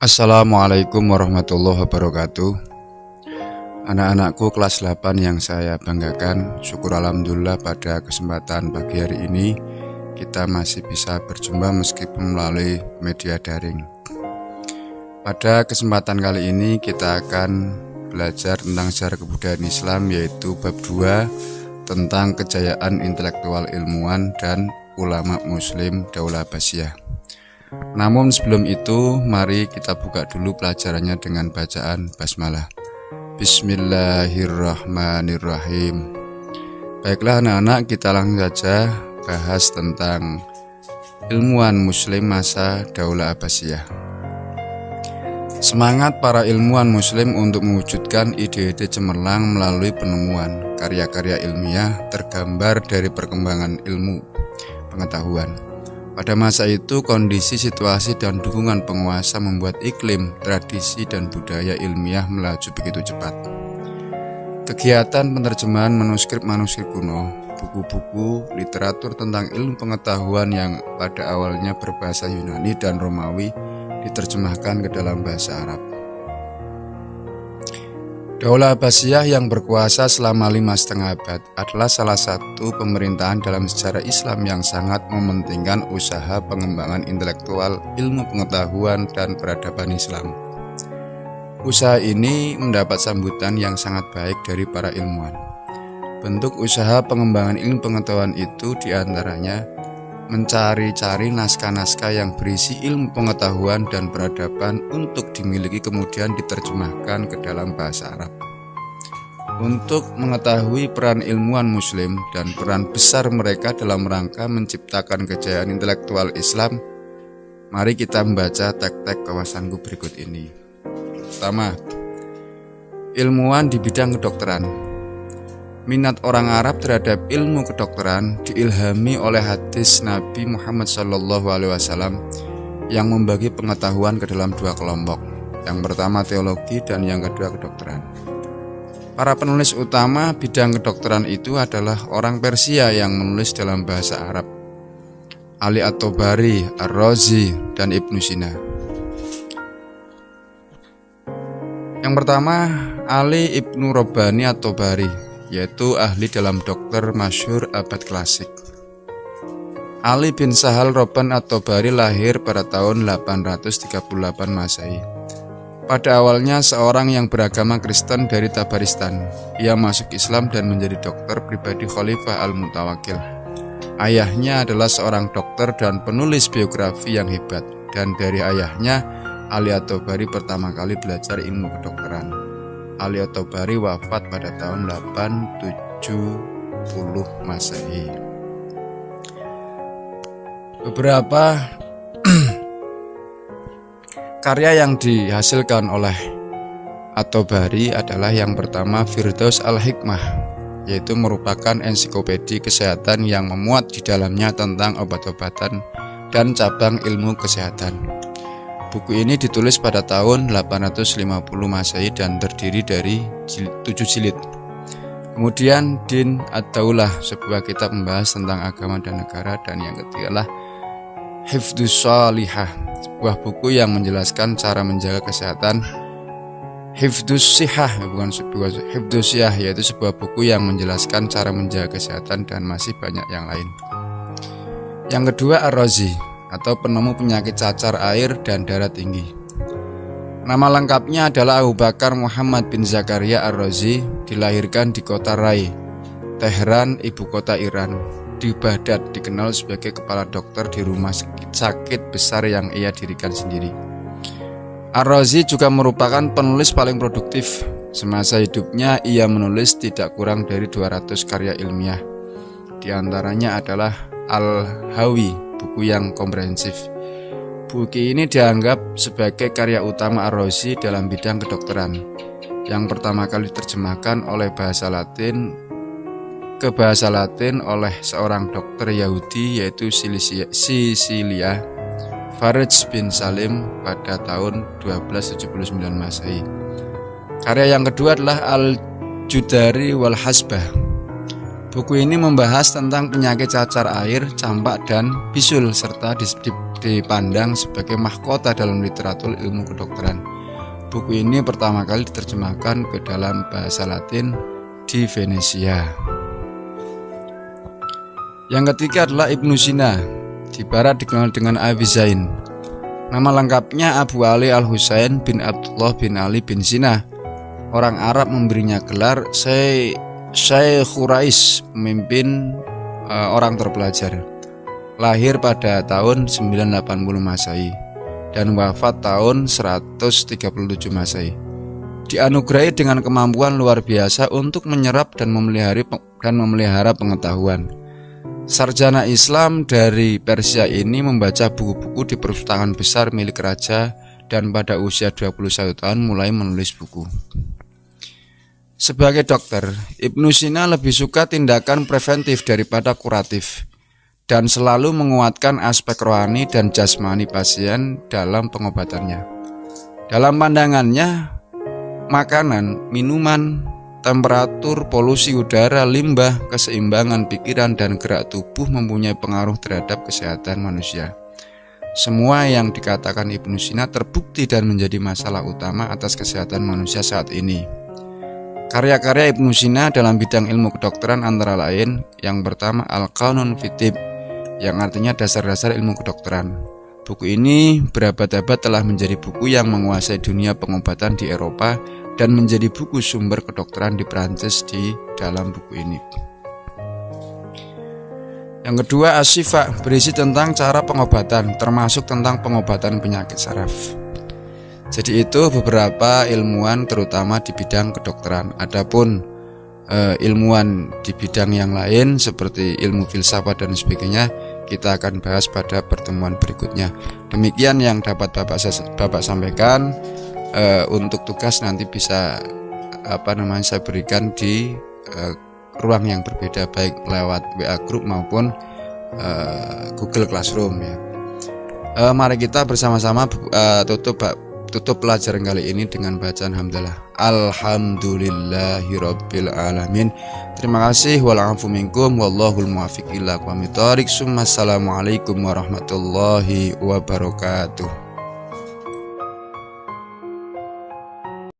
Assalamualaikum warahmatullahi wabarakatuh. Anak-anakku kelas 8 yang saya banggakan, syukur alhamdulillah pada kesempatan pagi hari ini kita masih bisa berjumpa meskipun melalui media daring. Pada kesempatan kali ini kita akan belajar tentang sejarah kebudayaan Islam, yaitu bab 2 tentang kejayaan intelektual ilmuwan dan ulama muslim Daulah Abbasiyah. Namun sebelum itu, mari kita buka dulu pelajarannya dengan bacaan basmalah. Bismillahirrahmanirrahim. Baiklah anak-anak, kita langsung saja bahas tentang ilmuwan muslim masa Daulah Abbasiyah. Semangat para ilmuwan muslim untuk mewujudkan ide-ide cemerlang melalui penemuan karya-karya ilmiah tergambar dari perkembangan ilmu pengetahuan. Pada masa itu, kondisi, situasi, dan dukungan penguasa membuat iklim, tradisi, dan budaya ilmiah melaju begitu cepat. Kegiatan penerjemahan manuskrip-manuskrip kuno, buku-buku, literatur tentang ilmu pengetahuan yang pada awalnya berbahasa Yunani dan Romawi diterjemahkan ke dalam bahasa Arab. Daulah Abbasiyah yang berkuasa selama 5,5 abad adalah salah satu pemerintahan dalam sejarah Islam yang sangat mementingkan usaha pengembangan intelektual, ilmu pengetahuan, dan peradaban Islam. Usaha ini mendapat sambutan yang sangat baik dari para ilmuwan. Bentuk usaha pengembangan ilmu pengetahuan itu diantaranya mencari-cari naskah-naskah yang berisi ilmu pengetahuan dan peradaban untuk dimiliki kemudian diterjemahkan ke dalam bahasa Arab. Untuk mengetahui peran ilmuwan muslim dan peran besar mereka dalam rangka menciptakan kejayaan intelektual Islam, mari kita membaca teks-teks wawasanku berikut ini. Pertama, ilmuwan di bidang kedokteran. Minat orang Arab terhadap ilmu kedokteran diilhami oleh hadis Nabi Muhammad SAW yang membagi pengetahuan ke dalam dua kelompok. Yang pertama teologi dan yang kedua kedokteran. Para penulis utama bidang kedokteran itu adalah orang Persia yang menulis dalam bahasa Arab, Ali At-Tabari, Ar-Razi, dan Ibnu Sina. Yang pertama, Ali Ibnu Robbani At-Tabari, yaitu ahli dalam dokter masyhur abad klasik. Ali bin Sahal Robban At-Tabari lahir pada tahun 838 Masehi. Pada awalnya seorang yang beragama Kristen dari Tabaristan. Ia masuk Islam dan menjadi dokter pribadi Khalifah Al-Mutawakkil. Ayahnya adalah seorang dokter dan penulis biografi yang hebat, dan dari ayahnya Ali At-Tabari pertama kali belajar ilmu kedokteran. Ali At-Tabari wafat pada tahun 870 Masehi. Beberapa karya yang dihasilkan oleh At-Tabari adalah yang pertama Firdaus Al-Hikmah, yaitu merupakan ensiklopedi kesehatan yang memuat di dalamnya tentang obat-obatan dan cabang ilmu kesehatan. Buku ini ditulis pada tahun 850 Masehi dan terdiri dari 7 jilid. Kemudian Din Ad-Daulah, sebuah kitab membahas tentang agama dan negara, dan yang ketiga adalah Hifdzus Shalihah, sebuah buku yang menjelaskan cara menjaga kesehatan. Hifdzus Sihah, Hifdzus Sihah, yaitu sebuah buku yang menjelaskan cara menjaga kesehatan, dan masih banyak yang lain. Yang kedua Ar-Razi, atau penemu penyakit cacar air dan darah tinggi. Nama lengkapnya adalah Abu Bakar Muhammad bin Zakaria Ar-Razi, dilahirkan di kota Rai, Tehran, ibu kota Iran. Di Baghdad dikenal sebagai kepala dokter di rumah sakit besar yang ia dirikan sendiri. Ar-Razi juga merupakan penulis paling produktif. Semasa hidupnya ia menulis tidak kurang dari 200 karya ilmiah. Di antaranya adalah Al-Hawi, buku yang komprehensif. Buku ini dianggap sebagai karya utama Ar-Razi dalam bidang kedokteran, yang pertama kali diterjemahkan oleh bahasa Latin ke bahasa Latin oleh seorang dokter Yahudi, yaitu Sisilia Farij bin Salim pada tahun 1279 Masehi. Karya yang kedua adalah Al-Judari wal Hasbah, Buku ini membahas tentang penyakit cacar air, campak, dan bisul serta dipandang sebagai mahkota dalam literatur ilmu kedokteran. Buku ini pertama kali diterjemahkan ke dalam bahasa Latin di Venesia. Yang ketiga adalah Ibnu Sina, di barat dikenal dengan Avizain. Nama lengkapnya Abu Ali Al-Husain bin Abdullah bin Ali bin Sina. Orang Arab memberinya gelar Syekh Rais, pemimpin orang terpelajar. Lahir pada tahun 980 Masehi dan wafat tahun 137 Masehi. Dianugerahi dengan kemampuan luar biasa untuk menyerap dan memelihara pengetahuan. Sarjana Islam dari Persia ini membaca buku-buku di perpustakaan besar milik raja dan pada usia 21 tahun mulai menulis buku. Sebagai dokter, Ibnu Sina lebih suka tindakan preventif daripada kuratif dan selalu menguatkan aspek rohani dan jasmani pasien dalam pengobatannya. Dalam pandangannya, makanan, minuman, temperatur, polusi udara, limbah, keseimbangan pikiran, dan gerak tubuh mempunyai pengaruh terhadap kesehatan manusia. Semua yang dikatakan Ibnu Sina terbukti dan menjadi masalah utama atas kesehatan manusia saat ini. Karya-karya Ibnu Sina dalam bidang ilmu kedokteran antara lain, yang pertama Al-Qanun fi Tibb, yang artinya dasar-dasar ilmu kedokteran. Buku ini berabad-abad telah menjadi buku yang menguasai dunia pengobatan di Eropa dan menjadi buku sumber kedokteran di Prancis di dalam buku ini. Yang kedua Asy-Syifa, berisi tentang cara pengobatan, termasuk tentang pengobatan penyakit saraf. Jadi itu beberapa ilmuwan terutama di bidang kedokteran. Adapun ilmuwan di bidang yang lain seperti ilmu filsafat dan sebagainya kita akan bahas pada pertemuan berikutnya. Demikian yang dapat Bapak sampaikan. Untuk tugas nanti bisa saya berikan di ruang yang berbeda, baik lewat WA Group maupun Google Classroom ya. Mari kita bersama-sama tutup pelajaran kali ini dengan bacaan hamdalah. Alhamdulillahirabbil alamin. Terima kasih, wal-'afu minkum, wallahul muwaffiq ila aqwamit thoriq. Assalamualaikum warahmatullahi wabarakatuh.